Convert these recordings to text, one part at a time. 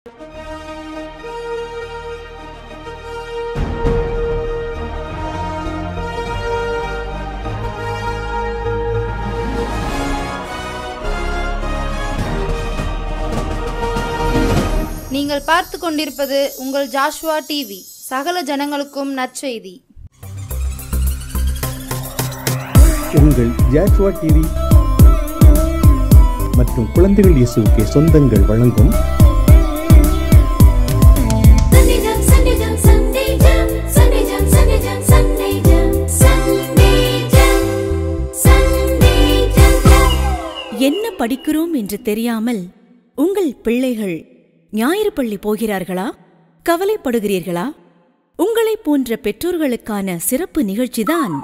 நீங்கள் பார்த்து கொண்டிருப்பது உங்கள் ஜாஷ்வா டிவி, சகல ஜனங்களுக்கும் நற்செய்தி. உங்கள் ஜாஷ்வா டிவி மற்றும் குழந்தைகள் இயேசுவுக்கு சொந்தங்கள் வழங்கும் என்ன படிக்கிறோம் என்று தெரியாமல் உங்கள் பிள்ளைகள் ஞாயிறு பள்ளி போகிறார்களா? கவலைப்படுகிறீர்களா? உங்களை போன்ற பெற்றோர்களுக்கான சிறப்பு நிகழ்ச்சிதான்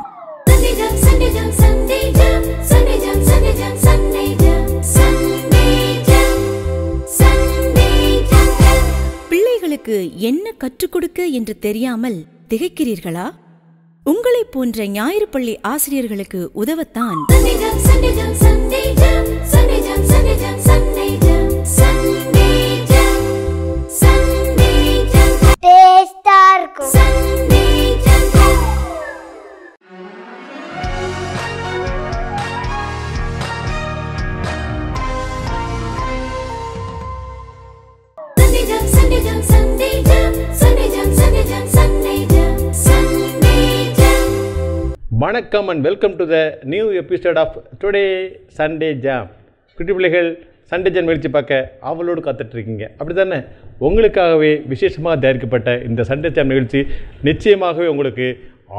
பிள்ளைகளுக்கு என்ன கற்றுக் கொடுக்க என்று தெரியாமல் திகைக்கிறீர்களா? உங்களை போன்ற ஞாயிறு பள்ளி ஆசிரியர்களுக்கு உதவத்தான் வணக்கம் and welcome to the new episode of today Sunday jam. குட்டி பிள்ளைகள் சண்டே ஜாம் நிகழ்ச்சி பார்க்க அவளோடு காத்துட்ருக்கீங்க, அப்படி தானே? உங்களுக்காகவே விசேஷமாக தயாரிக்கப்பட்ட இந்த சண்டே ஜாம் நிகழ்ச்சி நிச்சயமாகவே உங்களுக்கு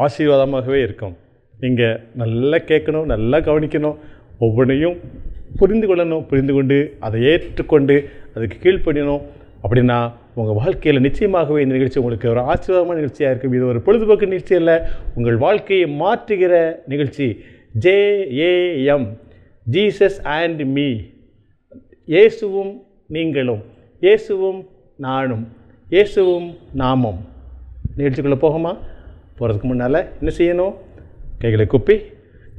ஆசீர்வாதமாகவே இருக்கும். நீங்கள் நல்லா கேட்கணும், நல்லா கவனிக்கணும், ஒவ்வொன்றையும் புரிந்து கொள்ளணும், புரிந்து கொண்டு அதை ஏற்றுக்கொண்டு அதுக்கு கீழ்ப்படியணும். அப்படின்னா உங்கள் வாழ்க்கையில் நிச்சயமாகவே இந்த நிகழ்ச்சி உங்களுக்கு ஒரு ஆசீர்வாதமான நிகழ்ச்சியாக இருக்கும். இது ஒரு பொழுதுபோக்கு நிகழ்ச்சி அல்ல, உங்கள் வாழ்க்கையை மாற்றுகிற நிகழ்ச்சி. JAM, ஜீசஸ் அண்ட் மீ, இயேசுவும் நீங்களும், இயேசுவும் நானும், இயேசுவும் நாமும். நிகழ்ச்சிக்குள்ளே போகமா? போகிறதுக்கு முன்னால் என்ன செய்யணும்? கைகளை குப்பி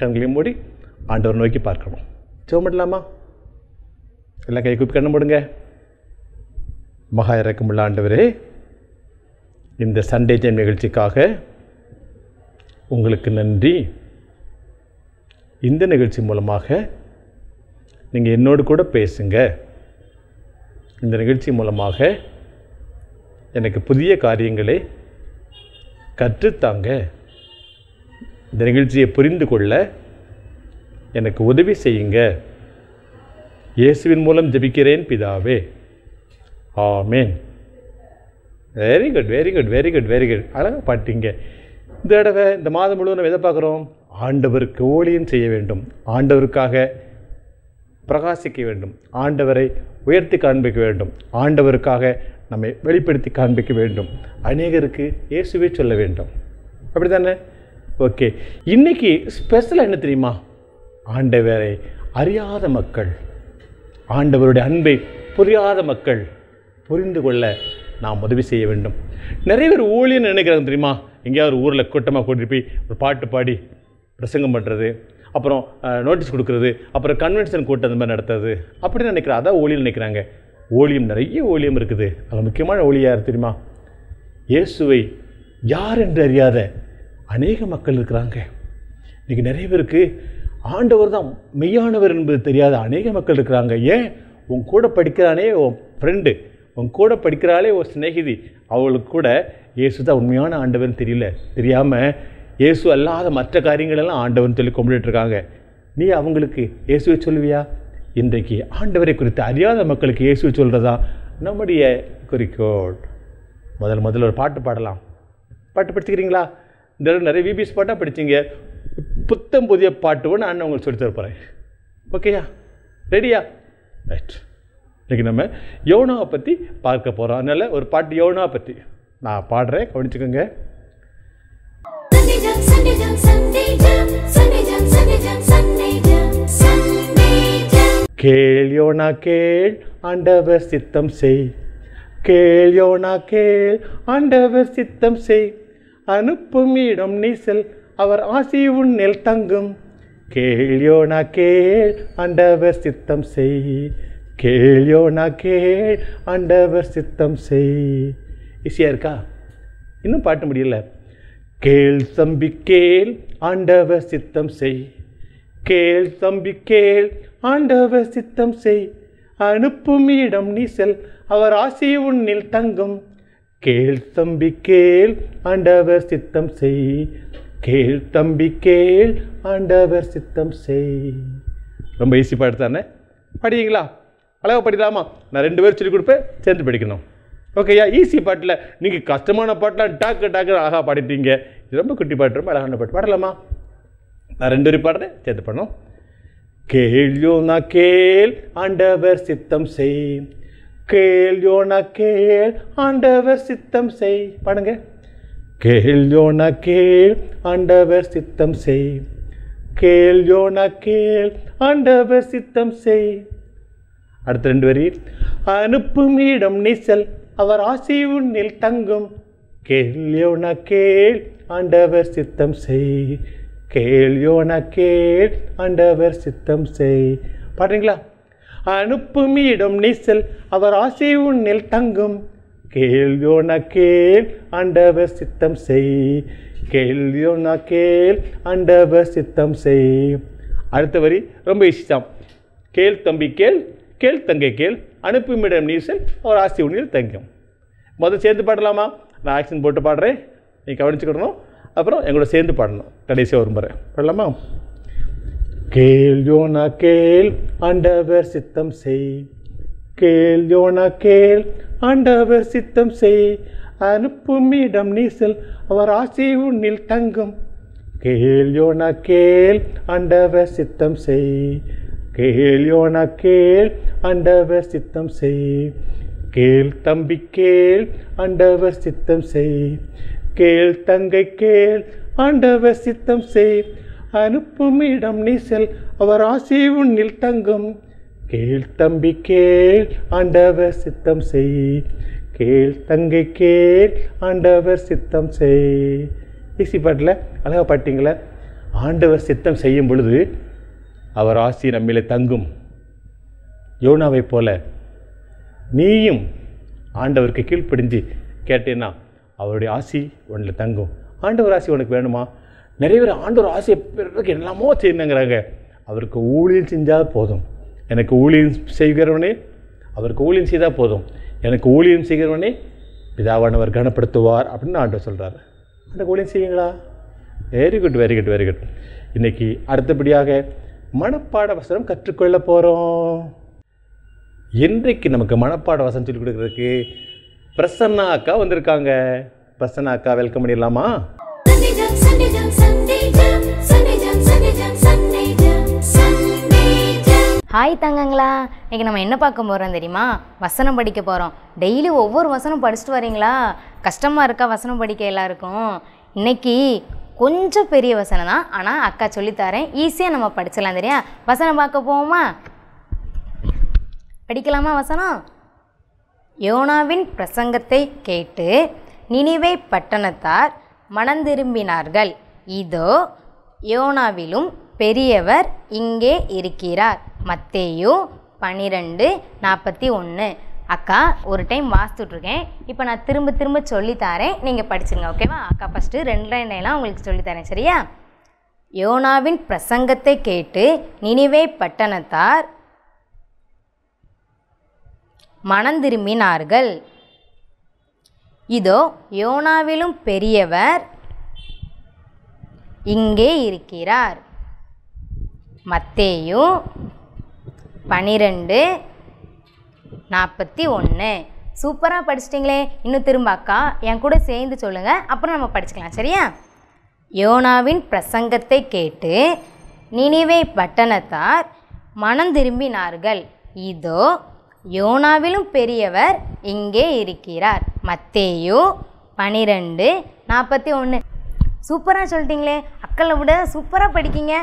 கண்களையும் மூடி ஆண்டவர் நோக்கி பார்க்கணும். ஜெபம் பண்ணலாமா? எல்லாம் கை குப்பி கண்ணு மூடுங்க. மகா இரக்கமுள்ள ஆண்டவரே, இந்த சண்டே ஜெம் நிகழ்ச்சிக்காக உங்களுக்கு நன்றி. இந்த நிகழ்ச்சி மூலமாக நீங்கள் என்னோடு கூட பேசுங்க. இந்த நிகழ்ச்சி மூலமாக எனக்கு புதிய காரியங்களை கற்றுத்தாங்க. இந்த நிகழ்ச்சியை புரிந்து கொள்ள எனக்கு உதவி செய்யுங்க. இயேசுவின் மூலம் ஜெபிக்கிறேன் பிதாவே, ஆமேன். Very good, very good, very good, very good. அழகாக பாட்டிங்க. இந்த தடவை இந்த மாதம் முழுவதும் நம்ம எதை பார்க்குறோம்? ஆண்டவருக்கு ஊழியம் செய்ய வேண்டும், ஆண்டவருக்காக பிரகாசிக்க வேண்டும், ஆண்டவரை உயர்த்தி காண்பிக்க வேண்டும், ஆண்டவருக்காக நம்மை வெளிப்படுத்தி காண்பிக்க வேண்டும், அநேகருக்கு இயேசுவே சொல்ல வேண்டும். அப்படி தானே? ஓகே, இன்றைக்கி ஸ்பெஷலாக என்ன தெரியுமா? ஆண்டவரை அறியாத மக்கள், ஆண்டவருடைய அன்பை புரியாத மக்கள் புரிந்து கொள்ள நாம் உதவி செய்ய வேண்டும். நிறைய பேர் ஊழியன்னு நினைக்கிறாங்க தெரியுமா? எங்கேயாவது ஒரு ஊரில் கூட்டமாக கூட்டிகிட்டு போய் ஒரு பாட்டு பாடி பிரசங்கம் பண்ணுறது, அப்புறம் நோட்டீஸ் கொடுக்குறது, அப்புறம் கன்வென்ஷன் கூட்டம் அந்த மாதிரி நடத்துறது, அப்படின்னு நினைக்கிறாங்க. அதான் ஊழியம் நினைக்கிறாங்க. ஊழியம், நிறைய ஊழியம் இருக்குது. அதில் முக்கியமான ஊழியம் யார் தெரியுமா? இயேசுவை யார் என்று அறியாத அநேக மக்கள் இருக்கிறாங்க. இன்றைக்கி நிறைய பேருக்கு ஆண்டவர் தான் மெய்யானவர் என்பது தெரியாத அநேக மக்கள் இருக்கிறாங்க. ஏன்? உன் கூட படிக்கிறானே உன் ஃப்ரெண்டு, உன் கூட படிக்கிறாளே ஒரு சிநேகிதி, அவளுக்கு கூட இயேசு தான் உண்மையான ஆண்டவர்னு தெரியாமல் இயேசு அல்லாத மற்ற காரியங்களெல்லாம் ஆண்டவர்னு சொல்லி கும்பிட்டுருக்காங்க. நீ அவங்களுக்கு இயேசுவை சொல்லுவியா? இன்றைக்கு ஆண்டவரை குறித்து அறியாத மக்களுக்கு இயேசுவை சொல்கிறதா நம்முடைய குறிக்கோள். முதல்ல ஒரு பாட்டு பாடலாம். பாட்டு படிச்சுக்கிறீங்களா? இந்த நிறைய விபிஎஸ் பாட்டாக படிச்சிங்க. புத்தம் புதிய பாட்டு ஒன்று நான் உங்களுக்கு சொல்லி தரப்போகிறேன். ஓகேயா? ரெடியா? ரைட். இன்றைக்கி நம்ம யோனாவை பற்றி பார்க்க போகிறோம். அதனால் ஒரு பாட்டு யோனாவை பற்றி நான் பாடுறேன், கவனிச்சுக்கோங்க. கேள் யோனா கேள், ஆண்டவர் சித்தம் செய். கேள் யோனா கேள், ஆண்டவர் சித்தம் செய். அனுப்பும் இடம் நீ செல், அவர் ஆசி உன்னில் தங்கும். கேள் யோனா கேள், ஆண்டவர் சித்தம் செய். கேள் யோனா கேள், ஆண்டவர் சித்தம் செய். ஈஸியாக இருக்கா? இன்னும் பாட்டு முடியல. கேள் தம்பி கேள், ஆண்டவர் சித்தம் செய். கேள் தம்பி கேள், ஆண்டவர் சித்தம் செய். அனுப்பும் இடம் நீ செல், அவர் ஆசி உன்னில் தங்கும். கேள் தம்பி கேள், ஆண்டவர் சித்தம் செய். கேள் தம்பி கேள், ஆண்டவர் சித்தம் செய். ரொம்ப ஈஸி பாட்டு தானே? படிங்களா? அழகாக படிக்கலாமா? நான் 2 பேர் சொல்லி கொடுப்பேன், சேர்ந்து படிக்கணும். ஓகேயா? ஈஸி பாட்டில் நீங்கள் கஷ்டமான பாட்டெலாம் டாக்கு அழகாக பாடிட்டீங்க. இது ரொம்ப குட்டி பாட்டு, ரொம்ப அழகான பாட்டு. பாடலாமா? நான் 2 பேரும் பாடுறேன், சேர்த்து பண்ணோம். கேள் யோனா கேள், ஆண்டவர் சித்தம் செய். கேள் யோனா கேள், ஆண்டவர் சித்தம் செய். பாடுங்க. கேள் யோனா கேள், ஆண்டவர் சித்தம் செய். கேள் யோனா கேள், ஆண்டவர் சித்தம் செய். அடுத்த 2 வரி. அனுப்பும் இடம் நீ செல், அவர் ஆசி உன்னில் தங்கும். கேள் யோனா கேள், ஆண்டவர் சித்தம் செய். கேள் யோனா கேள், ஆண்டவர் சித்தம் செய். பாடுறீங்களா? அனுப்பும் இடம் நீ செல், அவர் ஆசி உன்னில் தங்கும். கேள் யோனா கேள், ஆண்டவர் சித்தம் செய். கேள் யோனா கேள், ஆண்டவர் சித்தம் செய். அடுத்த வரி ரொம்ப ஈஸி தான். கேள் தம்பி கேள், கேள் தங்கை கேள், அனுப்புமிடம் நீ செல், அவர் ஆசி உன்னில் தங்கும். முதல் சேர்ந்து பாடலாமா? நான் ஆக்ஷன் போட்டு பாடுறேன், நீ கவனிச்சுக்கிடணும். அப்புறம் எங்களோட சேர்ந்து பாடணும். கடைசியாக ஒரு முறை பாடலாமா? கேள் யோனா கேள், ஆண்டவர் சித்தம் செய். கேள் யோனா கேள், ஆண்டவர் சித்தம் செய். அனுப்பும் இடம் நீ செல், அவர் ஆசி உன்னில் தங்கும். கேள் யோனா கேள், ஆண்டவர் சித்தம் செய். கேள் யோனா கேள், ஆண்டவர் சித்தம் செய். கேள் தம்பி கேள், ஆண்டவர் சித்தம் செய். கேள் தங்கை கேள், ஆண்டவர் சித்தம் செய். அனுப்பும் இடம் நீ செல், அவர் ஆசி உன்னில் தங்கும். கேள் தம்பி கேள், ஆண்டவர் சித்தம் செய். கேள் தங்கை கேள், ஆண்டவர் சித்தம் செய். ஈஸி பாட்டில் அழகாக பாட்டிங்களே. ஆண்டவர் சித்தம் செய்யும் பொழுது அவர் ஆசி நம்மிலே தங்கும். யோனாவை போல நீயும் ஆண்டவருக்கு கீழ்ப்படிஞ்சு கேட்டேன்னா அவருடைய ஆசி உன்னில் தங்கும். ஆண்டவர் ஆசி உனக்கு வேணுமா? நிறைய பேர் ஆண்டவர் ஆசையை பெறதுக்கு என்னமோ செய்யணுங்கிறாங்க. அவருக்கு ஊழியம் செஞ்சால் போதும். எனக்கு ஊழியம் செய்கிறவனே, அவருக்கு ஊழியம் செய்தால் போதும். எனக்கு ஊழியம் செய்கிறவனே பிதாவானவர் கனப்படுத்துவார் அப்படின்னு ஆண்டவர் சொல்கிறார். அந்த ஊழியம் செய்யுங்களா? Very good, very good, very good. இன்றைக்கி அடுத்தபடியாக மனப்பாட வசனம் கற்றுக்கொள்ள போகிறோம். இன்றைக்கு நமக்கு மனப்பாட வசனம் சொல்லிக் கொடுக்குறதுக்கு பிரசன்னா அக்கா வந்திருக்காங்க. பிரசன்னா அக்கா வெல்கம் பண்ணிடலாமா? ஹாய் தங்கங்களா, இன்றைக்கி நம்ம என்ன பார்க்க போகிறோம் தெரியுமா? வசனம் படிக்க போகிறோம். டெய்லி ஒவ்வொரு வசனம் படிச்சுட்டு வரீங்களா? கஷ்டமாக இருக்கா வசனம் படிக்க எல்லாருக்கும்? இன்றைக்கி கொஞ்சம் பெரிய வசனம் தான், ஆனால் அக்கா சொல்லித்தரேன், ஈஸியாக நம்ம படிச்சிடலாம். தெரியா? வசனம் பார்க்க போவோமா? படிக்கலாமா வசனம்? யோனாவின் பிரசங்கத்தை கேட்டு நினிவே பட்டணத்தார் மனந்திரும்பினார்கள். இதோ யோனாவிலும் பெரியவர் இங்கே இருக்கிறார். மத்தேயு 12:41. அக்கா ஒரு டைம் வாசித்துட்ருக்கேன், இப்போ நான் திரும்ப திரும்ப சொல்லித்தரேன், நீங்கள் படிச்சுருங்க. ஓகேவா? அக்கா ஃபஸ்ட்டு 2 லைன்லாம் உங்களுக்கு சொல்லித்தரேன். சரியா? யோனாவின் பிரசங்கத்தை கேட்டு நினிவே பட்டணத்தார் மனந்திரும்பினார்கள். இதோ யோனாவிலும் பெரியவர் இங்கே இருக்கிறார். மத்தேயு 12:41. சூப்பராக படிச்சிட்டிங்களே. இன்னும் திரும்ப அக்கா என் கூட சேர்ந்து சொல்லுங்கள், அப்புறம் நம்ம படிச்சுக்கலாம். சரியா? யோனாவின் பிரசங்கத்தை கேட்டு நினிவே பட்டணத்தார் மனந்திரும்பினார்கள். இதோ யோனாவிலும் பெரியவர் இங்கே இருக்கிறார். மத்தேயு 12:41. சூப்பராக சொல்லிட்டீங்களே. அக்களை விட சூப்பராக படிக்கிங்க.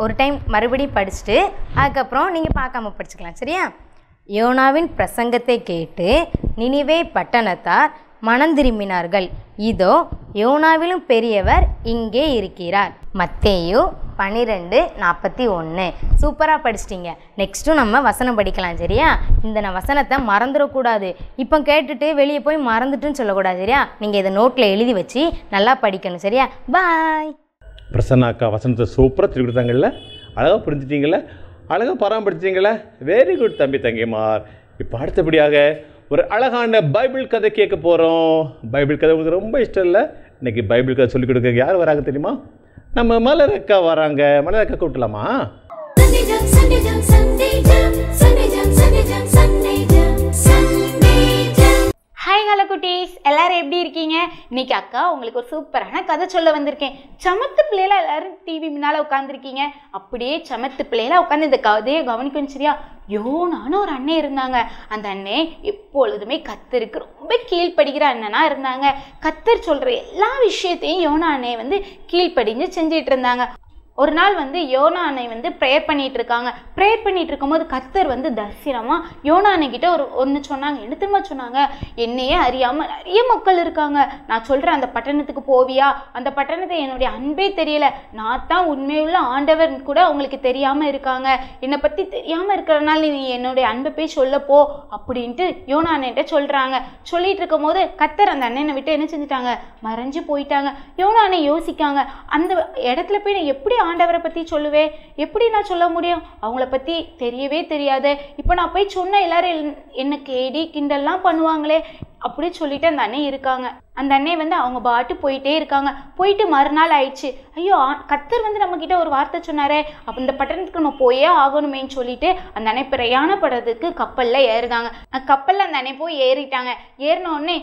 ஒரு டைம் மறுபடியும் படிச்சுட்டு அதுக்கப்புறம் நீங்கள் பார்க்காம படிச்சுக்கலாம். சரியா? யோனாவின் பிரசங்கத்தை கேட்டு நினிவே பட்டணத்தார் மனம் திரும்பினார்கள். இதோ யோனாவிலும் பெரியவர் இங்கே இருக்கிறார். மத்தேயு 12:41. சூப்பராக படிச்சிட்டிங்க. நெக்ஸ்ட்டும் நம்ம வசனம் படிக்கலாம். சரியா? இந்த வசனத்தை மறந்துடக்கூடாது. இப்போ கேட்டுட்டு வெளியே போய் மறந்துட்டுன்னு சொல்லக்கூடாது. சரியா? நீங்கள் இதை நோட்டில் எழுதி வச்சு நல்லா படிக்கணும். சரியா? பாய். பிரசன்னா அக்கா வசனத்தை சூப்பராக திருப்பி கொடுத்தாங்கல்ல, அழகாக புரிஞ்சிட்டிங்கள, அழகாக பராமரிச்சிட்டிங்கள. வெரி குட் தம்பி தங்கிமார். இப்போ அடுத்தபடியாக ஒரு அழகான பைபிள் கதை கேட்க போகிறோம். பைபிள் கதை உங்களுக்கு ரொம்ப இஷ்டம் இல்லை? இன்றைக்கி பைபிள் கதை சொல்லிக் கொடுக்க யார் வராங்க தெரியுமா? நம்ம மலர் அக்கா வராங்க. மலர் அக்கா கூட்டலாமா? ஹாய் ஹலோ குட்டீஸ், எல்லாரும் எப்படி இருக்கீங்க? இன்னைக்கு அக்கா உங்களுக்கு ஒரு சூப்பரான கதை சொல்ல வந்திருக்கேன். சமத்து பிள்ளைல எல்லாரும் டிவி முன்னால் உட்காந்துருக்கீங்க. அப்படியே சமத்து பிள்ளைல உட்காந்து இந்த கதையை கவனிக்கணும். சரியா? யோனான்னு ஒரு அண்ணன் இருந்தாங்க. அந்த அண்ணன் எப்பொழுதுமே கத்தருக்கு ரொம்ப கீழ்ப்படுகிற அண்ணனா இருந்தாங்க. கத்தர் சொல்கிற எல்லா விஷயத்தையும் யோனா அண்ணன் கீழ்ப்படிஞ்சு செஞ்சிட்டு இருந்தாங்க. ஒரு நாள் யோனா அன்னை ப்ரேயர் பண்ணிட்டு இருக்காங்க. ப்ரேயர் பண்ணிட்டு இருக்கும்போது கர்த்தர் தரிசனமாக யோனா அன்னைக்கிட்ட ஒன்று சொன்னாங்க. என்ன திரும்ப சொன்னாங்க? என்னையே அறியாமல் நிறைய மக்கள் இருக்காங்க. நான் சொல்கிறேன், அந்த பட்டணத்துக்கு போவியா? அந்த பட்டணத்தை என்னுடைய அன்பே தெரியல. நான் தான் உண்மையுள்ள ஆண்டவர் கூட உங்களுக்கு தெரியாமல் இருக்காங்க. என்னை பற்றி தெரியாமல் இருக்கிறனால நீ என்னுடைய அன்பை போய் சொல்லப்போ அப்படின்ட்டு யோனா அண்ணன்ட்ட சொல்கிறாங்க. சொல்லிட்டு இருக்கும் போது கர்த்தர் அந்த அண்ணனை விட்டு என்ன செஞ்சுட்டாங்க? மறைஞ்சு போயிட்டாங்க. யோனா அண்ணன் யோசிக்காங்க, அந்த இடத்துல போய் நான் எப்படி ஆண்டவரை பற்றி சொல்லுவேன்? எப்படி நான் சொல்ல முடியும்? அவங்கள பற்றி தெரியவே தெரியாது. இப்போ நான் போய் சொன்ன எல்லாரும் என்ன கேடி கிண்டல்லாம் பண்ணுவாங்களே அப்படி சொல்லிட்டு அந்த அண்ணன் இருக்காங்க. அந்த அண்ணன் அவங்க பாட்டு போயிட்டே இருக்காங்க. போயிட்டு மறுநாள் ஆயிடுச்சு. ஐயோ, கர்த்தர் நம்ம கிட்ட ஒரு வார்த்தை சொன்னாரே, அப்போ இந்த பட்டணத்துக்கு நம்ம போயே ஆகணுமேன்னு சொல்லிட்டு அந்த அண்ணன் பிரயாணப்படுறதுக்கு கப்பலில் ஏறுதாங்க. கப்பலில் அந்த அண்ணன் போய் ஏறிட்டாங்க. ஏறினோடனே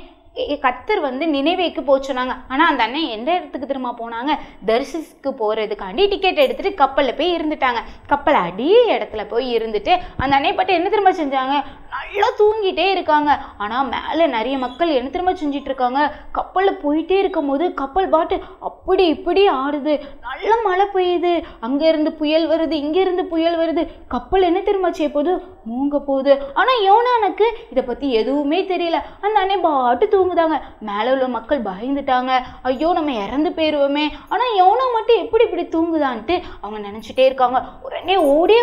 கர்த்தர் நினைவேக்கு போச்சுனாங்க. ஆனால் அந்த அண்ணன் எந்த இடத்துக்கு திரும்ப போனாங்க? தரிசிக்கு போகிறதுக்காண்டி டிக்கெட் எடுத்துகிட்டு கப்பலில் போய் இருந்துட்டாங்க. கப்பல் அடி இடத்துல போய் இருந்துட்டு அந்த அண்ணன் பாட்டு என்ன திரும்ப செஞ்சாங்க? நல்லா தூங்கிட்டே இருக்காங்க. ஆனால் மேலே நிறைய மக்கள் என்ன திரும்ப செஞ்சிட்டு இருக்காங்க? கப்பலில் போயிட்டே இருக்கும் போது கப்பல் பாட்டு அப்படி இப்படி ஆடுது. நல்ல மழை பெய்யுது. அங்கேருந்து புயல் வருது, இங்கேருந்து புயல் வருது. கப்பல் என்ன திரும்ப செய்ய போகுது? மூங்க போகுது. ஆனால் யோனானுக்கு இதை பற்றி எதுவுமே தெரியல. அந்த அண்ணன் பாட்டு தூங்குதாங்க. மேலே உள்ள மக்கள் பயந்துட்டாங்க. ஐயோ, நம்ம இறந்து போயிடுவோமே. ஆனால் யோனா மட்டும் எப்படி இப்படி தூங்குதான்ட்டு அவங்க நினச்சிட்டே இருக்காங்க. உடனே ஓடியே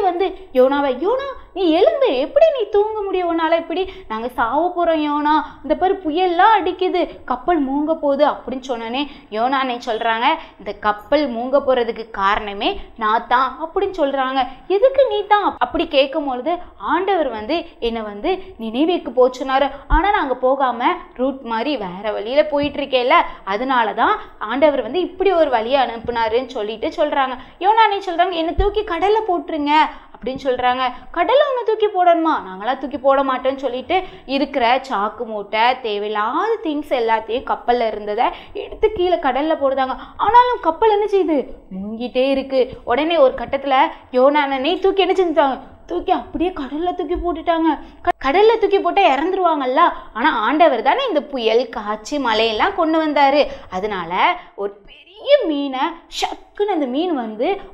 யோனாவை, யோனா நீ எலும்பு, எப்படி நீ தூங்க முடியும்? உன்னால இப்படி? நாங்கள் சாவ போகிறோம் யோனா, இந்த பாரு புயல்லாம் அடிக்குது, கப்பல் மூங்க போகுது அப்படின்னு சொன்னோன்னே யோனா அண்ணே சொல்கிறாங்க, இந்த கப்பல் மூங்க போகிறதுக்கு காரணமே நான் தான் அப்படின்னு சொல்கிறாங்க. எதுக்கு நீ தான் அப்படி கேட்கும் பொழுது ஆண்டவர் என்னை நினைவேக்கு போச்சுனாரு. ஆனால் நாங்கள் போகாமல் ரூட் மாதிரி வேற வழியில் போயிட்டு இருக்கேல்ல, அதனால தான் ஆண்டவர் இப்படி ஒரு வழியை அனுப்புனாருன்னு சொல்லிட்டு சொல்கிறாங்க. யோனா அண்ணே சொல்கிறாங்க, என்னை தூக்கி கடலில் போட்டுருங்க அப்படின்னு சொல்கிறாங்க. கடலை ஒன்று தூக்கி போடணுமா? நாங்களாம் தூக்கி போட மாட்டோன்னு சொல்லிட்டு இருக்கிற சாக்கு மூட்டை தேவையில்லாத திங்ஸ் எல்லாத்தையும் கப்பலில் இருந்ததை எடுத்து கீழே கடலில் போடுதாங்க. ஆனாலும் கப்பல் என்ன செய்யுது? முங்கிட்டே இருக்கு. உடனே ஒரு கட்டத்தில் யோனா அண்ணனை தூக்கி என்ன செஞ்சுட்டாங்க? தூக்கி அப்படியே கடலில் தூக்கி போட்டுட்டாங்க. கடலில் தூக்கி போட்டால் இறந்துருவாங்கல்ல. ஆனால் ஆண்டவர் தானே இந்த புயல் காய்ச்சி மழையெல்லாம் கொண்டு வந்தார். அதனால ஒரு பெரிய மீனை ஷக்குன்னு அந்த மீன்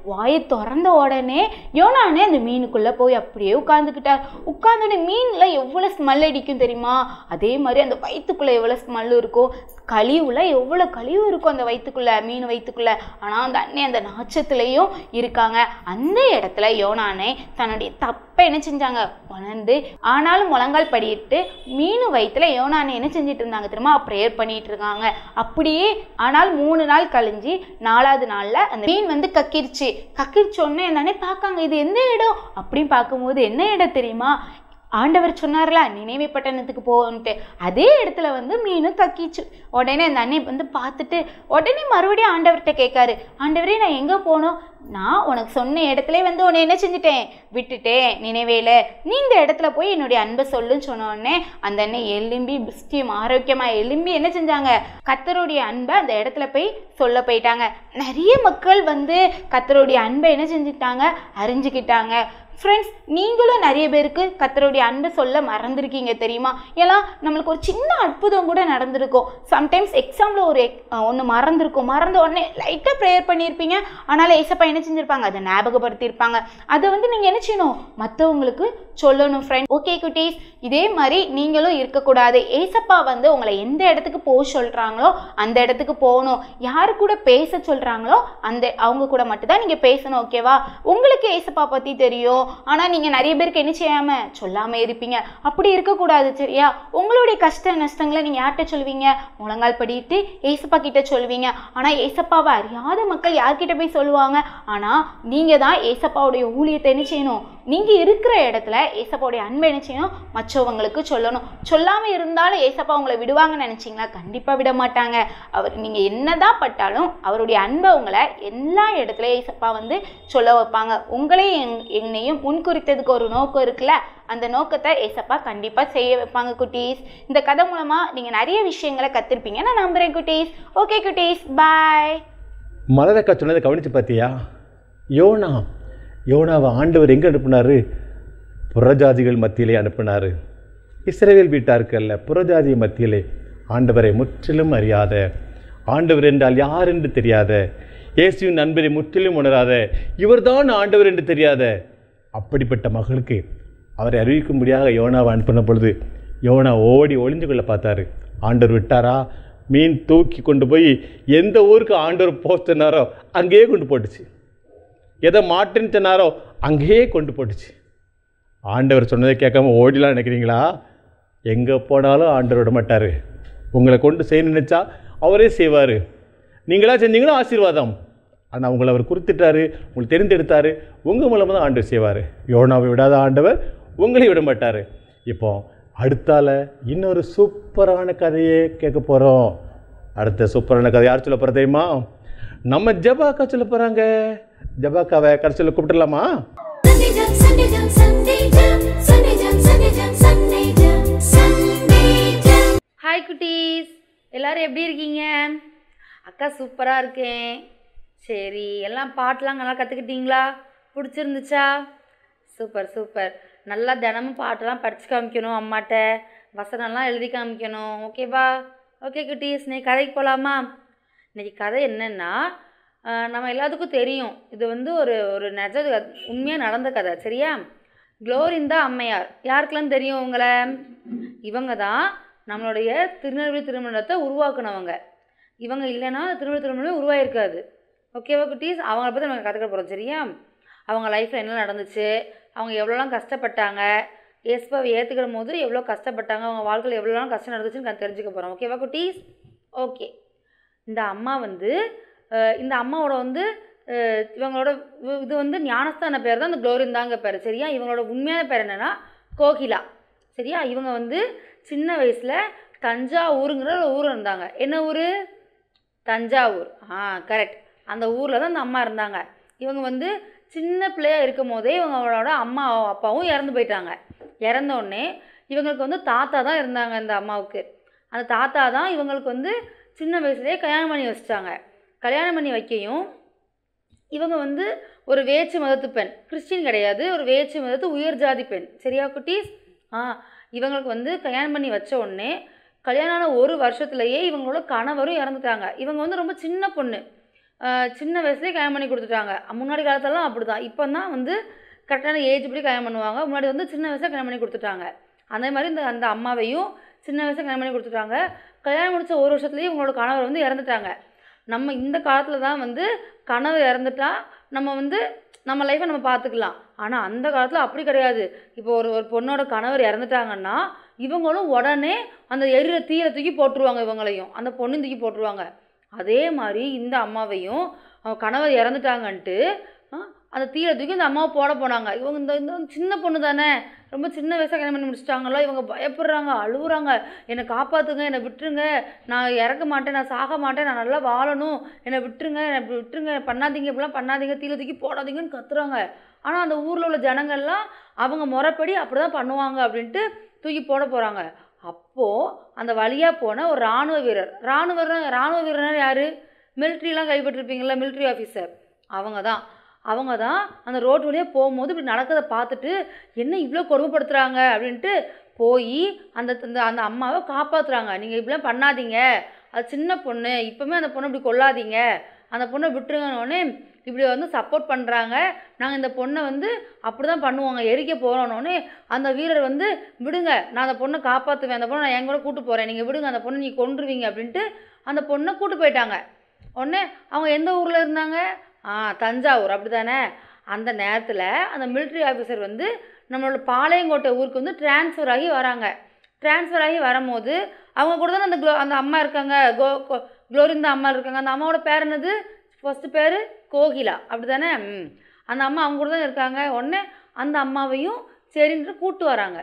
வாயை திறந்த உடனே யோனானே அந்த மீனுக்குள்ளே போய் அப்படியே உட்காந்துக்கிட்டார். உட்காந்தோடனே மீனில் எவ்வளோ ஸ்மெல் அடிக்கும் தெரியுமா? அதே மாதிரி அந்த வயிற்றுக்குள்ளே எவ்வளோ ஸ்மெல் இருக்கும், கழிவுல எவ்வளோ கழிவு இருக்கும் அந்த வயிற்றுக்குள்ளே, மீன் வயிற்றுக்குள்ளே. ஆனால் அந்த அண்ணே அந்த நாச்சத்துலேயும் இருக்காங்க. அந்த இடத்துல யோனானே தன்னுடைய தப்பை என்ன செஞ்சாங்க? உணர்ந்து ஆனாலும் முழங்கால் படிட்டு மீன் வயிற்றுல யோனானே என்ன செஞ்சிட்டு இருந்தாங்க தெரியுமா? ப்ரேயர் பண்ணிட்டு இருக்காங்க. அப்படியே ஆனால் 3 நாள் கழிஞ்சு 4ஆவது நாளில் அந்த மீன் கக்கிருச்சோன்னே என்னன்னே பார்க்காங்க, இது எந்த இடம் அப்படின்னு பார்க்கும்போது என்ன இடம் தெரியுமா? ஆண்டவர் சொன்னார்ல நினைவே பட்டணத்துக்கு போன்ட்டு, அதே இடத்துல மீனும் கக்கிச்சு. உடனே அந்த அண்ணே பார்த்துட்டு உடனே மறுபடியும் ஆண்டவர்கிட்ட கேட்காரு, ஆண்டவரே நான் எங்கே போனோம்? நான் உனக்கு சொன்ன இடத்துல உன்னை என்ன செஞ்சுட்டேன்? விட்டுட்டேன் நினைவேல. நீ இந்த இடத்துல போய் என்னுடைய அன்பை சொல்லுன்னு சொன்னோடனே அந்த அண்ணே எலும்பி புஷ்டியும் ஆரோக்கியமாக எலும்பி என்ன செஞ்சாங்க? கர்த்தருடைய அன்பை அந்த இடத்துல போய் சொல்ல போயிட்டாங்க. நிறைய மக்கள் கர்த்தருடைய அன்பை என்ன செஞ்சுட்டாங்க? அறிஞ்சுக்கிட்டாங்க. ஃப்ரெண்ட்ஸ், நீங்களும் நிறைய பேருக்கு கர்த்தருடைய அன்பை சொல்ல மறந்துருக்கீங்க தெரியுமா? ஏன்னா நம்மளுக்கு ஒரு சின்ன அற்புதம் கூட நடந்திருக்கும். சம்டைம்ஸ் எக்ஸாமில் ஒன்று மறந்துருக்கும். மறந்த உடனே லைட்டாக ப்ரேயர் பண்ணியிருப்பீங்க. ஆனாலும் ஏசப்பா என்ன செஞ்சுருப்பாங்க, அதை ஞாபகப்படுத்தியிருப்பாங்க. அதை நீங்கள் என்ன செய்யணும், மற்றவங்களுக்கு சொல்லணும் ஃப்ரெண்ட்ஸ். ஓகே குட்டீஸ், இதே மாதிரி நீங்களும் இருக்கக்கூடாது. ஏசப்பா உங்களை எந்த இடத்துக்கு போக சொல்கிறாங்களோ அந்த இடத்துக்கு போகணும். யாரு கூட பேச சொல்கிறாங்களோ அவங்க கூட மட்டும்தான் நீங்கள் பேசணும். ஓகேவா? உங்களுக்கு ஏசப்பா பற்றி தெரியும், ஆனால் நீங்கள் நிறைய பேருக்கு என்ன செய்யாமல் சொல்லாமல் இருப்பீங்க. அப்படி இருக்கக்கூடாது. சரியா? உங்களுடைய கஷ்ட நஷ்டங்களை நீங்கள் யார்கிட்ட சொல்லுவீங்க? முழங்கால் படிட்டு ஏசப்பா கிட்ட சொல்லுவீங்க. ஆனால் ஏசப்பாவை அறியாத மக்கள் யார்கிட்ட போய் சொல்லுவாங்க? ஆனால் நீங்கள் தான் ஏசப்பாவுடைய ஊழியத்தை என்ன செய்யணும், நீங்கள் இருக்கிற இடத்துல ஏசப்பாவுடைய அன்பை என்ன செய்யணும், மற்றவங்களுக்கு சொல்லணும். சொல்லாமல் இருந்தாலும் ஏசப்பா உங்களை விடுவாங்கன்னு நினச்சிங்களா? கண்டிப்பாக விட மாட்டாங்க. நீங்கள் என்னதான் பட்டாலும் அவருடைய அன்பை உங்களை எல்லா இடத்துலையும் ஏசப்பா சொல்ல வைப்பாங்க. உங்களையும் என்னையும் முன்குறித்ததுக்கு ஒரு நோக்கம் இருக்குல்ல, அந்த நோக்கத்தை ஏசப்பா கண்டிப்பாக செய்ய வைப்பாங்க குட்டீஸ். இந்த கதை மூலமாக நீங்கள் நிறைய விஷயங்களை கற்றுருப்பீங்க நான் நம்புகிறேன் குட்டீஸ். ஓகே குட்டீஸ், பாய். மலரக்கா சொன்னதை கவனித்து பார்த்தியா? யோனாவை ஆண்டவர் எங்கே அனுப்புனார்? புறஜாதிகள் மத்தியிலே அனுப்பினார். இஸ்ரவேல் வீட்டாருக்கல்ல, புறஜாதி மத்தியிலே. ஆண்டவரை முற்றிலும் அறியாத, ஆண்டவர் என்றால் யார் என்று தெரியாத, இயேசுவின் அன்பரை முற்றிலும் உணராத, இவர்தான் ஆண்டவர் என்று தெரியாத அப்படிப்பட்ட மகளுக்கு அவரை அறிவிக்கும்படியாக யோனாவை அனுப்பின பொழுது யோனா ஓடி ஒளிஞ்சு கொள்ள பார்த்தாரு. ஆண்டவர் விட்டாரா? மீன் தூக்கி கொண்டு போய் எந்த ஊருக்கு ஆண்டவர் போச்சுனாரோ அங்கேயே கொண்டு போட்டுச்சு. எதை மாட்டுன்னு சொன்னாரோ அங்கேயே கொண்டு போட்டுச்சு. ஆண்டவர் சொன்னதை கேட்காம ஓடிலாம் நினைக்கிறீங்களா? எங்கே போனாலும் ஆண்டவர் விட மாட்டார். உங்களை கொண்டு செய்ய நினைச்சா அவரே செய்வார். நீங்களாக செஞ்சீங்கன்னா ஆசீர்வாதம். ஆனால் உங்களை அவர் குறித்துட்டாரு, உங்களை தெரிந்தெடுத்தார். உங்கள் மூலமாக தான் ஆண்டவர் செய்வார். யோனாவை விடாத ஆண்டவர் உங்களையும் விட மாட்டார். இப்போ அடுத்தால இன்னொரு சூப்பரான கதையை கேட்க போகிறோம். அடுத்த சூப்பரான கதை யார் சொல்ல போகிற தெரியுமா? நம்ம ஜபாக்கா சொல்ல போகிறாங்க. ஜபாக்காவை கடைசியில் கூப்பிட்டுலாமா? ஹாய் குட்டீஸ், எல்லாரும் எப்படி இருக்கீங்க? அக்கா சூப்பராக இருக்கேன். சரி, எல்லாம் பாட்டெலாம் நல்லா கற்றுக்கிட்டீங்களா? பிடிச்சிருந்துச்சா? Super super. நல்லா தினமும் பாட்டெல்லாம் படித்து காமிக்கணும், அம்மாட்ட வசனம்லாம் எழுதி காமிக்கணும். ஓகேவா? ஓகே குட்டீஸ், இன்னைக்கு கதைக்கு போகலாமா? இன்றைக்கி கதை என்னென்னா, நம்ம எல்லாத்துக்கும் தெரியும், இது ஒரு ஒரு உண்மையாக நடந்த கதை. சரியா? குளோரிந்தா அம்மையார் யாருக்கெல்லாம் தெரியும் உங்களை? இவங்க தான் நம்மளுடைய திருநெல்வேலி திருமணத்தை உருவாக்குனவங்க. இவங்க இல்லைன்னா திருநெல்வேலி திருமணமே உருவாயிருக்காது. ஓகேவா குட்டீஸ்? அவங்கள பற்றி நம்ம கற்றுக்க போகிறோம். சரியா? அவங்க லைஃப்பில் என்ன நடந்துச்சு, அவங்க எவ்வளோலாம் கஷ்டப்பட்டாங்க, ஏசப்பாவை ஏற்றுக்கிற போது எவ்வளோ கஷ்டப்பட்டாங்க, அவங்க வாழ்க்கையில் எவ்வளோலாம் கஷ்டம் நடந்துச்சுன்னு தெரிஞ்சுக்க போகிறோம். ஓகேவா குட்டீஸ்? ஓகே. இந்த அம்மா இந்த அம்மாவோட இவங்களோட இது ஞானஸ்தான பேர் தான் இந்த குளோரிந்தாங்க பேர். சரியா? இவங்களோட உண்மையான பேர் என்னென்னா கோகிலா. சரியா? இவங்க சின்ன வயசில் தஞ்சாவூருங்கிற ஒரு ஊர் இருந்தாங்க. என்ன ஊர்? தஞ்சாவூர். கரெக்ட். அந்த ஊரில் தான் இந்த அம்மா இருந்தாங்க. இவங்க சின்ன பிள்ளையாக இருக்கும் போதே இவங்களோட அம்மா அப்பாவும் இறந்து போயிட்டாங்க. இறந்தோடனே இவங்களுக்கு தாத்தா தான் இருந்தாங்க. இந்த அம்மாவுக்கு அந்த தாத்தா தான் இவங்களுக்கு சின்ன வயசுலேயே கல்யாணம் பண்ணி வச்சிட்டாங்க. கல்யாணம் பண்ணி வைக்கையும் இவங்க ஒரு வேற்று மதத்து பெண், கிறிஸ்டின் கிடையாது, ஒரு வேற்று மதத்து உயர் ஜாதி பெண். சரியா குட்டீஸ்? இவங்களுக்கு கல்யாணம் பண்ணி வச்ச உடனே கல்யாணம் ஆன ஒரு வருஷத்துலேயே இவங்களோட கணவரும் இறந்துட்டாங்க. இவங்க ரொம்ப சின்ன பொண்ணு, சின்ன வயசுலேயே கல்யாணம் பண்ணி கொடுத்துட்டாங்க. முன்னாடி காலத்திலலாம் அப்படி தான். இப்போ தான் கரெக்டான ஏஜ் படி கல்யாணம் பண்ணுவாங்க. முன்னாடி சின்ன வயசில் கல்யாணம் பண்ணி கொடுத்துட்டாங்க. அதே மாதிரி அந்த அம்மாவையும் சின்ன வயசில் கல்யாணம் பண்ணி கொடுத்துட்டாங்க. கல்யாணம் முடித்த ஒரு வருஷத்துலேயே இவங்களோட கணவர் இறந்துட்டாங்க. நம்ம இந்த காலத்தில் தான் கணவர் இறந்துட்டா நம்ம லைஃப்பை நம்ம பார்த்துக்கலாம். ஆனால் அந்த காலத்தில் அப்படி கிடையாது. இப்போ ஒரு பொண்ணோட கணவர் இறந்துட்டாங்கன்னா இவங்களும் உடனே அந்த எரியிற தீயில தூக்கி போட்டுருவாங்க. இவங்களையும் அந்த பொண்ணும் தூக்கி போட்டுருவாங்க. அதே மாதிரி இந்த அம்மாவையும் அவங்க கணவர் இறந்துட்டாங்கன்ட்டு அந்த தீயில தூக்கி இந்த அம்மாவை போட போனாங்க. இவங்க இந்த சின்ன பொண்ணு தானே, ரொம்ப சின்ன வயசாக கல்யாணம் பண்ணி முடிச்சிட்டாங்களோ. இவங்க பயப்படுறாங்க, அழுகுறாங்க, என்னை காப்பாற்றுங்க, என்னை விட்டுருங்க, நான் இறக்க மாட்டேன், நான் சாக மாட்டேன், நான் நல்லா வாழணும், என்னை விட்டுருங்க, என்னை விட்டுருங்க, பண்ணாதீங்க, இப்படிலாம் பண்ணாதீங்க, தீயில தூக்கி போடாதீங்கன்னு கத்துறாங்க. ஆனால் அந்த ஊரில் உள்ள ஜனங்கள்லாம் அவங்க முறைப்படி அப்படி தான் பண்ணுவாங்க அப்படின்ட்டு தூக்கி போட போகிறாங்க. அப்போது அந்த வழியாக போன ஒரு இராணுவ வீரர் யார்? மிலிட்ரிலாம் கைப்பற்றிருப்பீங்களா, மிலிட்ரி ஆஃபீஸர். அவங்க தான். அவங்க தான் அந்த ரோட்டு வழியாக போகும்போது இப்படி நடக்கிறத பார்த்துட்டு என்ன இவ்வளோ கொடுமைப்படுத்துகிறாங்க அப்படின்ட்டு போய் அந்த அந்த அம்மாவை காப்பாற்றுறாங்க. நீங்கள் இப்படிலாம் பண்ணாதீங்க, அது சின்ன பொண்ணு, இப்போவுமே அந்த பொண்ணை இப்படி கொல்லாதீங்க, அந்த பொண்ணை விட்டுருங்கன்னொடனே இப்படி வந்து சப்போர்ட் பண்ணுறாங்க. நாங்கள் இந்த பொண்ணை வந்து அப்படி தான் பண்ணுவாங்க, எரிக்க போகிறோன்னொடனே அந்த வீரர் வந்து விடுங்க, நான் அந்த பொண்ணை காப்பாற்றுவேன், அந்த பொண்ணை நான் என் கூட கூப்பிட்டு போகிறேன், நீங்கள் விடுங்க, அந்த பொண்ணை நீங்கள் கொன்றுவீங்க அப்படின்ட்டு அந்த பொண்ணை கூப்பிட்டு போயிட்டாங்க. உடனே அவங்க எந்த ஊரில் இருந்தாங்க? தஞ்சாவூர், அப்படி தானே? அந்த நேரத்தில் அந்த மிலிட்ரி ஆஃபீஸர் வந்து நம்மளோட பாளையங்கோட்டை ஊருக்கு வந்து ட்ரான்ஸ்ஃபர் ஆகி வராங்க. ட்ரான்ஸ்ஃபர் ஆகி வரும்போது அவங்க கூட தானே அந்த அம்மா இருக்காங்க, குளோரிந்தா அம்மா இருக்காங்க. அந்த அம்மாவோட பேர் என்னது? ஃபஸ்ட்டு பேர் கோகிலா, அப்படி தானே? அந்த அம்மா அவங்க கூட தான் இருக்காங்க. உடனே அந்த அம்மாவையும் சரின்ட்டு கூப்பிட்டு வராங்க.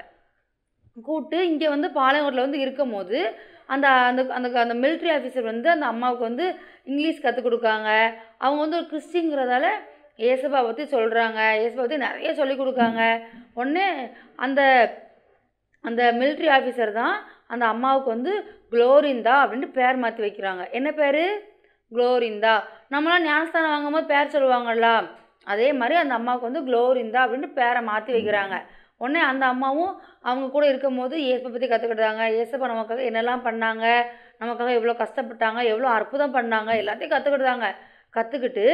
கூப்பிட்டு இங்கே வந்து பாளையங்கோட்டில் வந்து இருக்கும் போது அந்த அந்த அந்த அந்த மிலிட்ரி ஆஃபீஸர் வந்து அந்த அம்மாவுக்கு வந்து இங்கிலீஷ் கற்றுக் கொடுக்காங்க. அவங்க வந்து ஒரு கிறிஸ்டிங்கிறதால ஏசப்பா பற்றி சொல்கிறாங்க, ஏசப்பா பற்றி நிறைய சொல்லி கொடுக்காங்க. உடனே அந்த அந்த மிலிட்ரி ஆஃபீஸர் தான் அந்த அம்மாவுக்கு வந்து குளோரிந்தா அப்படின்ட்டு பேர் மாற்றி வைக்கிறாங்க. என்ன பேர்? குளோரிந்தா. நம்மளாம் ஞானஸ்தானம் வாங்கும்போது பேர் சொல்லுவாங்கள்ல, அதே மாதிரி அந்த அம்மாவுக்கு வந்து குளோரிந்தா அப்படின்ட்டு பேரை மாற்றி வைக்கிறாங்க. உடனே அந்த அம்மாவும் அவங்க கூட இருக்கும் போது ஏசப்பை பற்றி கற்றுக்கிட்டாங்க. ஏசப்பா நமக்காக என்னெல்லாம் பண்ணாங்க, நமக்காக எவ்வளோ கஷ்டப்பட்டாங்க, எவ்வளோ அற்புதம் பண்ணாங்க, எல்லாத்தையும் கற்றுக்கிட்டாங்க. கற்றுக்கிட்டு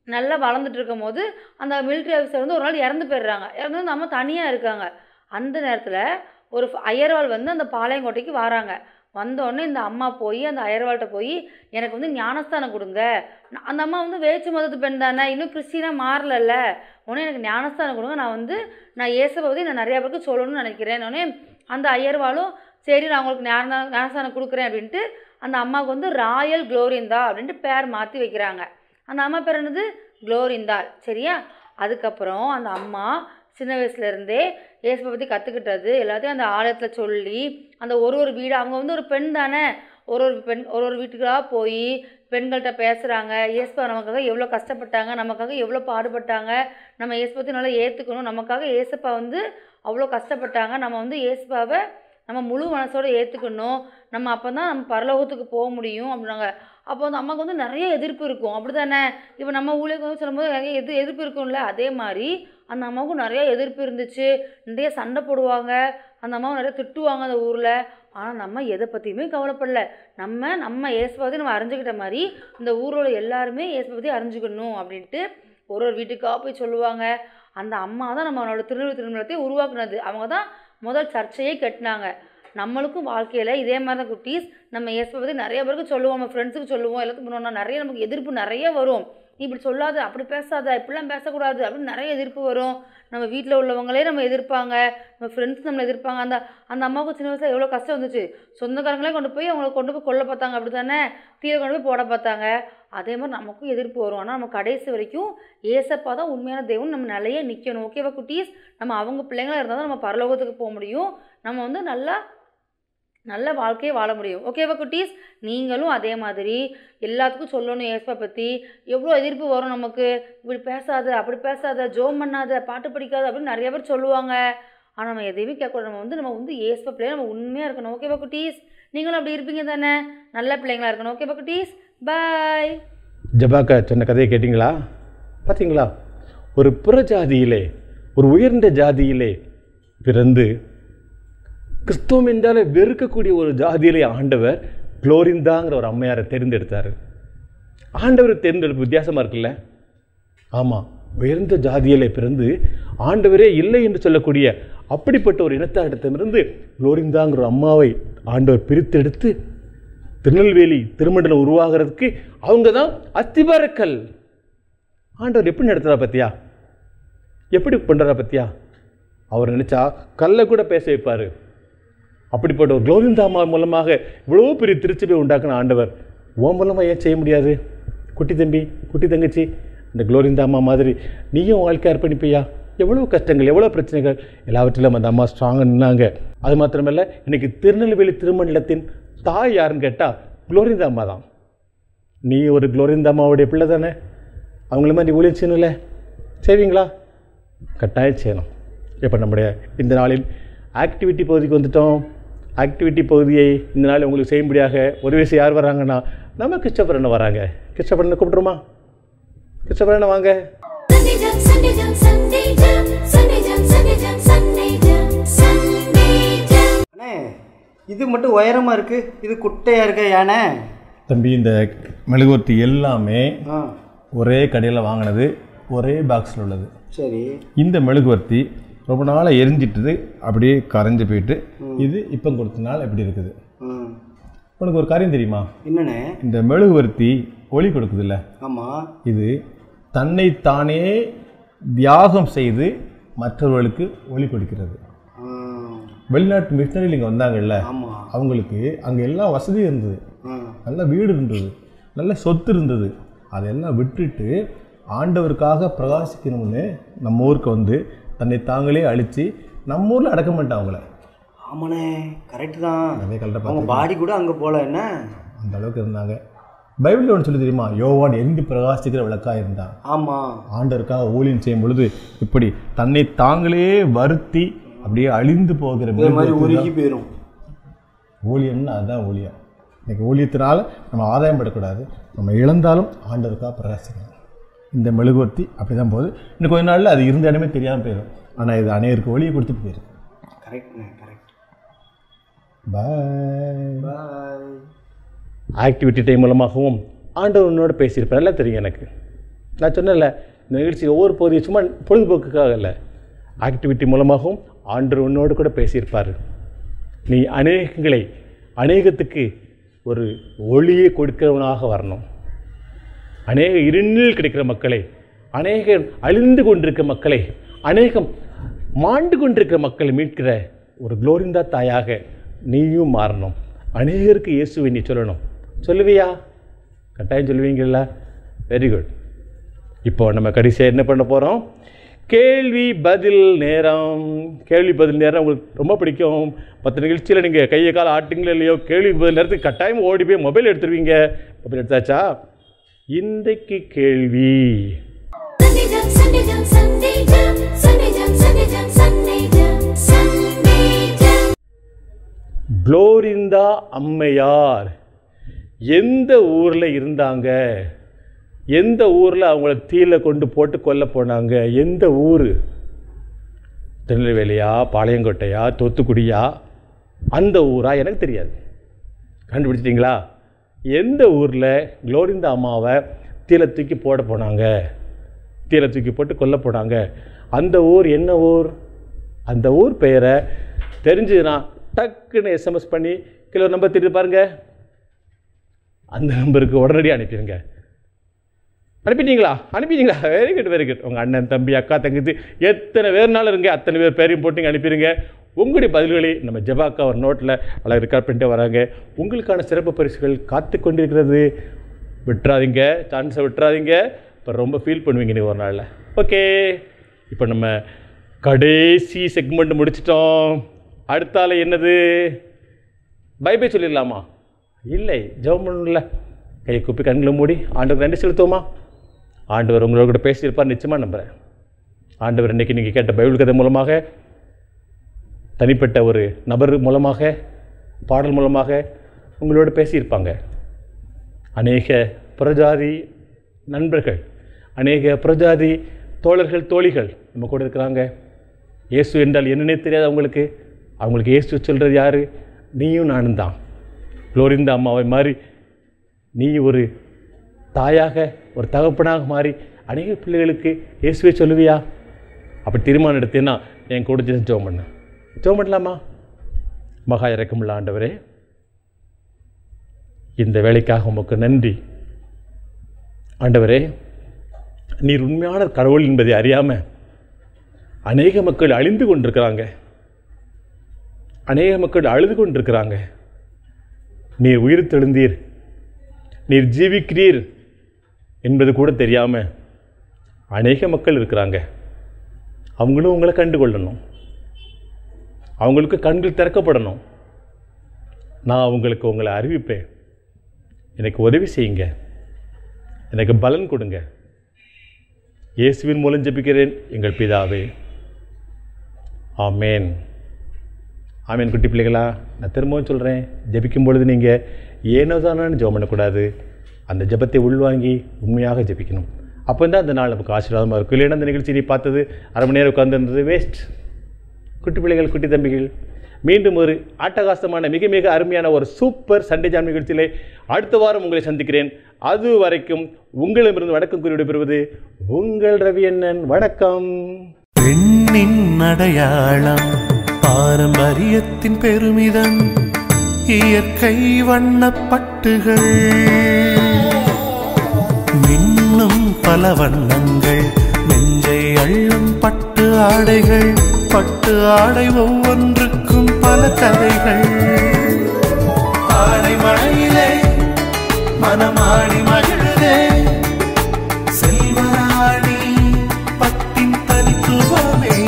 நல்லா வளர்ந்துட்டு இருக்கும் போது அந்த மிலிட்ரி ஆஃபீஸர் வந்து ஒரு நாள் இறந்து போயிடுறாங்க. இறந்து வந்து நம்ம தனியாக இருக்காங்க. அந்த நேரத்தில் ஒரு அய்யர்வாள் வந்து அந்த பாளையங்கோட்டைக்கு வராங்க. வந்தோடனே இந்த அம்மா போய் அந்த அய்யர்வாள்கிட்ட போய் எனக்கு வந்து ஞானஸ்தானம் கொடுங்க. அந்த அம்மா வந்து வேற்று மதத்து பெண் தானே, இன்னும் கிறிஸ்டினாக மாறலல்ல, உடனே எனக்கு ஞானஸ்தானம் கொடுங்க, நான் ஏசப்பை பற்றி நான் நிறையா பேருக்கு சொல்லணும்னு நினைக்கிறேன். உடனே அந்த அய்யர்வாளும் சரி நான் உங்களுக்கு ஞானஸ்தானம் கொடுக்குறேன் அப்படின்ட்டு அந்த அம்மாவுக்கு வந்து ராயல் குளோரிந்தா அப்படின்ட்டு பேர் மாற்றி வைக்கிறாங்க. அந்த அம்மா பேர் என்னது? குளோரிந்தாள். சரியா? அதுக்கப்புறம் அந்த அம்மா சின்ன வயசுலேருந்தே ஏசப்பை பற்றி கற்றுக்கிட்டது எல்லாத்தையும் அந்த ஆலயத்தில் சொல்லி அந்த ஒரு வீடு, அவங்க வந்து ஒரு பெண் தானே, ஒரு வீட்டுக்காக போய் பெண்கள்கிட்ட பேசுகிறாங்க. ஏசப்பா நமக்காக எவ்வளோ கஷ்டப்பட்டாங்க, நமக்காக எவ்வளோ பாடுபட்டாங்க, நம்ம ஏசப்பை பற்றி நல்லா ஏற்றுக்கணும், நமக்காக ஏசப்பா வந்து அவ்வளோ கஷ்டப்பட்டாங்க, நம்ம வந்து ஏசப்பாவை நம்ம முழு மனசோடு ஏற்றுக்கணும், நம்ம அப்போ தான் நம்ம பரலோகத்துக்கு போக முடியும் அப்படின்னாங்க. அப்போ அந்த அம்மாவுக்கு வந்து நிறைய எதிர்ப்பு இருக்கும், அப்படி தானே? இப்போ நம்ம ஊழியருக்கு வந்து சொல்லும்போது நிறைய எதிர்ப்பு இருக்கும்ல, அதே மாதிரி அந்த அம்மாவுக்கும் நிறைய எதிர்ப்பு இருந்துச்சு. நிறைய சண்டை போடுவாங்க, அந்த அம்மாவை நிறைய திட்டுவாங்க அந்த ஊரில். ஆனால் நம்ம எதை பற்றியுமே கவலைப்படல. நம்ம ஏசப்பை பற்றி நம்ம அறிஞ்சுக்கிட்ட மாதிரி இந்த ஊரோட எல்லாருமே ஏசப்பை பற்றி அறிஞ்சுக்கணும் அப்படின்ட்டு ஒரு வீட்டுக்காக போய் சொல்லுவாங்க. அந்த அம்மா தான் நம்மளோட திருநிலத்தை உருவாக்குனது. அவங்க தான் முதல் சர்ச்சையே கட்டினாங்க. நம்மளுக்கும் வாழ்க்கையில் இதே மாதிரி தான் குட்டீஸ், நம்ம ஏசப்பை பற்றி நிறைய பேருக்கு சொல்லுவோம், நம்ம ஃப்ரெண்ட்ஸுக்கு சொல்லுவோம், எல்லாத்துக்கும் பண்ணுவோம்னா நிறைய நமக்கு எதிர்ப்பு நிறைய வரும். நீ இப்படி சொல்லாத, அப்படி பேசாத, இப்படிலாம் பேசக்கூடாது அப்படின்னு நிறைய எதிர்ப்பு வரும். நம்ம வீட்டில் உள்ளவங்களே நம்ம எதிர்ப்பாங்க, நம்ம ஃப்ரெண்ட்ஸ் நம்மளை எதிர்ப்பாங்க. அந்த அம்மாவுக்கு சின்ன வயசில் எவ்வளோ கஷ்டம் வந்துச்சு. சொந்தக்காரங்களே கொண்டு போய் கொல்ல பார்த்தாங்க, அப்படி தானே? தீரை கொண்டு போய் போட பார்த்தாங்க. அதே மாதிரி நமக்கும் எதிர்ப்பு வரும். ஆனால் நம்ம கடைசி வரைக்கும் ஏசப்பா தான் உண்மையான தெய்வம், நம்ம நிலையே நிற்கணும். ஓகேவா குட்டீஸ்? நம்ம அவங்க பிள்ளைங்களாக இருந்தால் தான் நம்ம பரலோகத்துக்கு போக முடியும், நம்ம வந்து நல்ல வாழ்க்கையை வாழ முடியும். ஓகேவா குட்டீஸ்? நீங்களும் அதே மாதிரி எல்லாத்துக்கும் சொல்லணும் ஏசப்பா பற்றி. எவ்வளோ எதிர்ப்பு வரும் நமக்கு, இப்படி பேசாத, அப்படி பேசாத, ஜோம் பண்ணாத, பாட்டு படிக்காத அப்படின்னு நிறைய பேர் சொல்லுவாங்க. ஆனால் நம்ம எதையுமே கேட்கக்கூடாது. நம்ம வந்து ஏசப்பா பிள்ளைங்க நம்ம உண்மையாக இருக்கணும். ஓகேவா குட்டீஸ்? நீங்களும் அப்படி இருப்பீங்க தானே? நல்ல பிள்ளைங்களா இருக்கணும். ஓகேவா குட்டீஸ்? பாய். ஜபாக்கா சொன்ன கதையை கேட்டிங்களா? பார்த்தீங்களா? ஒரு புற ஜாதியிலே, ஒரு உயர்ந்த ஜாதியிலே பிறந்து கிறிஸ்துவம் என்றாலே வெறுக்கக்கூடிய ஒரு ஜாதியிலே ஆண்டவர் குளோரிந்தாங்கிற ஒரு அம்மையாரை தேர்ந்தெடுத்தார். ஆண்டவர் தேர்ந்தெடுப்பு வித்தியாசமாக இருக்குல்ல? ஆமாம், உயர்ந்த ஜாதியிலே பிறந்து ஆண்டவரே இல்லை என்று சொல்லக்கூடிய அப்படிப்பட்ட ஒரு இனத்தாரிடத்திலிருந்து குளோரிந்தாங்கிற ஒரு அம்மாவை ஆண்டவர் பிரித்தெடுத்து திருநெல்வேலி திருமண்டலம் உருவாகிறதுக்கு அவங்க தான் அஸ்திபாரக்கல். ஆண்டவர் எப்படி நடத்துகிறா பத்தியா? எப்படி பண்ணுறா பத்தியா? அவர் நினச்சா கல்லை கூட பேச வைப்பார். அப்படிப்பட்ட ஒரு குளோரிந்தா அம்மா மூலமாக இவ்வளோ பெரிய திருச்சபை உண்டாக்குன ஆண்டவர் உன் மூலமாக ஏன் செய்ய முடியாது? குட்டி தம்பி, குட்டி தங்கச்சி, இந்த குளோரிந்தா அம்மா மாதிரி நீயும் வாழ்க்கை அர்ப்பணிப்பியா? எவ்வளோ கஷ்டங்கள், எவ்வளோ பிரச்சனைகள், எல்லாவற்றிலும் அந்த அம்மா ஸ்ட்ராங்காக நின்னாங்க. அது மாத்திரமல்ல, இன்றைக்கி திருநெல்வேலி திருமண்டலத்தின் தாய் யாருன்னு கேட்டால் குளோரிந்தா அம்மா தான். நீ ஒரு குளோரிந்தா அம்மாவுடைய பிள்ளை தானே? அவங்கள மாதிரி நீ ஊழியம் செய்யணும்ல, செய்வீங்களா? கட்டாயம் செய்யணும். இப்போ நம்முடைய இந்த நாளில் ஆக்டிவிட்டி பகுதிக்கு வந்துட்டோம். ஆக்டிவிட்டி பகுதியை இந்த நாள் உங்களுக்கு செய்யும்படியாக உதவி செய்ய யார் வராங்கன்னா நம்ம கிறிஸ்டபரனை வராங்க. கிறிஸ்டபரனை கூப்பிட்ருமா? கிறிஸ்டபரண்ணா வாங்க. அண்ணே, இது மட்டும் உயரமாக இருக்குது, இது குட்டையாக இருக்க யானை. தம்பி, இந்த மெழுகுவர்த்தி எல்லாமே ஆ ஒரே கடையில் வாங்கினது, ஒரே பாக்ஸில் உள்ளது. சரி. இந்த மெழுகுவர்த்தி ரொம்ப நாளாக எரிஞ்சிட்டுது, அப்படியே கரைஞ்சி போயிட்டு இது இப்போ கொடுத்த நாள் எப்படி இருக்குது. உனக்கு ஒரு காரியம் தெரியுமா? என்னண்ணே? இந்த மெழுகுவர்த்தி ஒளி கொடுக்குதுல்ல, ஆமாம், இது தன்னைத்தானே தியாகம் செய்து மற்றவர்களுக்கு ஒளி கொடுக்கிறது. வெளிநாட்டு மிஷினரியில் இங்கே வந்தாங்கல்ல, அவங்களுக்கு அங்கே எல்லா வசதியும் இருந்தது, நல்ல வீடு இருந்தது, நல்ல சொத்து இருந்தது. அதெல்லாம் விட்டுட்டு ஆண்டவருக்காக பிரகாசிக்கணும்னு நம்ம ஊருக்கு வந்து தன்னை தாங்களே அழித்து நம்ம ஊரில் அடக்க மாட்டான் அவங்கள. ஆமாண்ணே, கரெக்டு தான். அதே கல்ட்ட அவங்க பாடி கூட அங்கே போகல, என்ன அந்த அளவுக்கு இருந்தாங்க. பைபிளில் ஒன்று சொல்லி தெரியுமா? யோவான் எரிந்து பிரகாசிக்கிற விளக்காக இருந்தான். ஆமாம், ஆண்டவருக்காக ஊழியம் செய்யும் பொழுது இப்படி தன்னை தாங்களே வருத்தி அப்படியே அழிந்து போகிற மாதிரி உருகி போயிடும். ஊழியம்னு அதுதான் ஊழியம். இன்றைக்கி ஊழியத்தினால நம்ம ஆதாயம் படக்கூடாது, நம்ம இழந்தாலும் ஆண்டவருக்காக பிரகாசிக்கணும். இந்த மெழுகுவர்த்தி அப்படி தான் போகுது. இன்னும் கொஞ்ச நாளில் அது இருந்த இடமே தெரியாமல் போயிடும். ஆனால் இது அநேகருக்கு ஒளியை கொடுத்துட்டு போயிடும். கரெக்ட்ண்ணே, கரெக்ட். பாய் பாய். ஆக்டிவிட்டி டைம் மூலமாகவும் ஆண்டவர் உன்னோட பேசியிருப்பேன், நல்லா தெரியும் எனக்கு. நான் சொன்னேன்ல, இந்த நிகழ்ச்சி ஒவ்வொரு பகுதியும் சும்மா பொழுதுபோக்குக்காக இல்லை, ஆக்டிவிட்டி மூலமாகவும் ஆண்டவர் உன்னோடு கூட பேசியிருப்பார். நீ அநேகத்துக்கு ஒரு ஒளியை கொடுக்கிறவனாக வரணும். அநேக இருளில் கிடைக்கிற மக்களை, அநேக அழிந்து கொண்டிருக்கிற மக்களை, அநேகம் மாண்டு கொண்டிருக்கிற மக்களை மீட்கிற ஒரு குளோரிந்தா தாயாக நீயும் மாறணும். அநேகருக்கு இயேசுவை நீ சொல்லணும். சொல்லுவியா? கட்டாயம் சொல்லுவீங்களா? Very good. இப்போ நம்ம கடைசியாக என்ன பண்ண போகிறோம்? கேள்வி பதில் நேரம். கேள்வி பதில் நேரம் உங்களுக்கு ரொம்ப பிடிக்கும். 10 நிகழ்ச்சியில் நீங்கள் கையை கால ஆட்டிங்களோ இல்லையோ, கேள்வி பதில் நேரத்துக்கு கட்டாயம் ஓடி போய் மொபைல் எடுத்துருவீங்க. மொபைல் எடுத்தாச்சா? இன்றைக்கு கேள்வி, குளோரிந்தா அம்மையார் எந்த ஊரில் இருந்தாங்க? எந்த ஊரில் அவங்கள தீயில கொண்டு போட்டு கொல்ல போனாங்க? எந்த ஊர்? திருநெல்வேலியா, பாளையங்கோட்டையா, தூத்துக்குடியா, அந்த ஊரா? எனக்கு தெரியாது. கண்டுபிடிச்சிட்டிங்களா? எந்த ஊரில் குளோரிந்தா அம்மாவை தீயில தூக்கி போட போனாங்க, தீயில தூக்கி போட்டு கொல்ல போனாங்க? அந்த ஊர் என்ன ஊர்? அந்த ஊர் பெயரை தெரிஞ்சுதுன்னா டக்குன்னு எஸ்எம்எஸ் பண்ணி கிலோ நம்பர் தெரியுது பாருங்கள், அந்த நம்பருக்கு உடனடியாக அனுப்பிடுங்க. அனுப்பிட்டீங்களா? Very good, very good. உங்கள் அண்ணன், தம்பி, அக்கா, தங்கச்சி எத்தனை பேர்னாலும் இருங்க, அத்தனை பேர் பேரையும் போட்டு அனுப்பிடுங்க. உங்களுடைய பதில்களை நம்ம ஜெபாக்கா ஒரு நோட்டில் அழகாக ரெக்கார்ட் பண்ணிட்டு வராங்க. உங்களுக்கான சிறப்பு பரிசுகள் காத்து கொண்டிருக்கிறது. விட்டுறாதீங்க, சான்ஸை விட்டுறாதீங்க. இப்போ ரொம்ப ஃபீல் பண்ணுவீங்க நீ ஒரு நாளில். ஓகே, இப்போ நம்ம கடைசி செக்மெண்ட் முடிச்சிட்டோம். அடுத்தால என்னது? பை பை சொல்லிடலாமா? இல்லை, ஜெபம் பண்ணல. கையை கூப்பி கண்களை மூடி ஆண்டவர் நன்றி செலுத்துவோமா? ஆண்டவர் உங்களோட கூட பேசியிருப்பார், நிச்சயமாக நம்புகிறேன். ஆண்டவர் இன்றைக்கி நீங்கள் கேட்ட பைபிள் கதை மூலமாக, தனிப்பட்ட ஒரு நபர் மூலமாக, பாடல் மூலமாக உங்களோட பேசியிருப்பாங்க. அநேக புறஜாதி நண்பர்கள், அநேக புறஜாதி தோழர்கள், தோழிகள் நம்ம கூட இருக்கிறாங்க. இயேசு என்றால் என்னன்னே தெரியாது அவங்களுக்கு இயேசு சொல்கிறது யார்? நீயும் நானும் தான். குளோரிந்தா அம்மாவை மாதிரி நீ ஒரு தாயாக, ஒரு தகப்பனாக மாறி அநேக பிள்ளைகளுக்கு இயேசுவை சொல்லுவியா? அப்படி தீர்மானம் எடுத்தேன்னா என் கூட ஜெபம் பண்ண. ஜெபம் பண்ணலாமா? மகா இரக்கமுள்ள ஆண்டவரே, இந்த வேலைக்காக உமக்கு நன்றி. ஆண்டவரே, நீர் உண்மையான கடவுள் என்பதை அறியாமல் அநேக மக்கள் அழிந்து கொண்டிருக்கிறாங்க, அநேக மக்கள் அழுது கொண்டிருக்கிறாங்க. நீர் உயிர் தெழுந்தீர், நீர் ஜீவிக்கிறீர் என்பது கூட தெரியாமல் அநேக மக்கள் இருக்கிறாங்க. அவங்களும் உங்களை கண்டு கொள்ளணும், அவங்களுக்கு கண்கள் திறக்கப்படணும். நான் அவங்களுக்கு உங்களை அறிவிப்பேன். எனக்கு உதவி செய்யுங்க, எனக்கு பலன் கொடுங்க. இயேசுவின் மூலம் ஜெபிக்கிறேன் எங்கள் பிதாவே, ஆமேன். ஆமேன். குட்டி பிள்ளைகளா, நான் திரும்பவும் சொல்கிறேன், ஜெபிக்கும் பொழுது நீங்கள் ஏனோ தானு ஜெபம் பண்ணக்கூடாது. அந்த ஜெபத்தை உள்வாங்கி உண்மையாக ஜெபிக்கணும். அப்போ தான் அந்த நாள் நமக்கு ஆசீர்வாதமாக இருக்கும். இல்லைன்னா அந்த நிகழ்ச்சி நீ பார்த்தது அரை மணி நேரம் உட்காந்துருந்தது வேஸ்ட். குட்டி பிள்ளைகள், குட்டி தம்பிகள், மீண்டும் ஒரு அட்டகாசமான மிக மிக அருமையான ஒரு சூப்பர் சண்டே ஜாம் நிகழ்ச்சியிலே அடுத்த வாரம் உங்களை சந்திக்கிறேன். அது வரைக்கும் உங்களிடமிருந்து வணக்கம் கூறி விடைபெறுவது உங்கள் ரவி அண்ணன். வணக்கம். பெண்ணின் அடையாளம், பாரம்பரியத்தின் பெருமிதம், இயற்கை வண்ணப்பட்டுகள், மின்னும் பல வண்ணங்கள், நெஞ்சை அள்ளும் பட்டு ஆடைகள், பட்டு ஆடை ஒவ்வொன்றுக்கும் பல கதைகள். ஆடை மழையிலே மனமாடி மகிழுதே, செல்வராணி பட்டின் தனித்துவமே,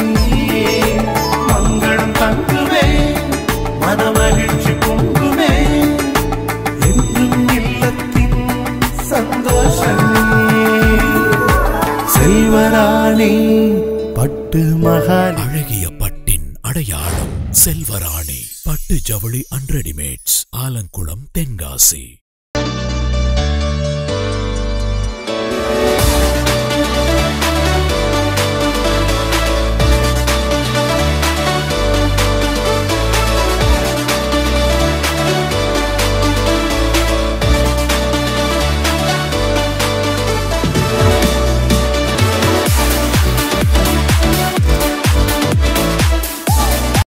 மங்களம் தங்குவே, மனமகிழ்ச்சி பொங்குமே, என்றும் இல்லத்தின் சந்தோஷமே. செல்வராணி பட்டு மகால், அழகிய பட்டின் அடையாளம் செல்வராணி பட்டு ஜவுளி அண்ட் ரெடிமேட்ஸ், ஆலங்குளம், தென்காசி.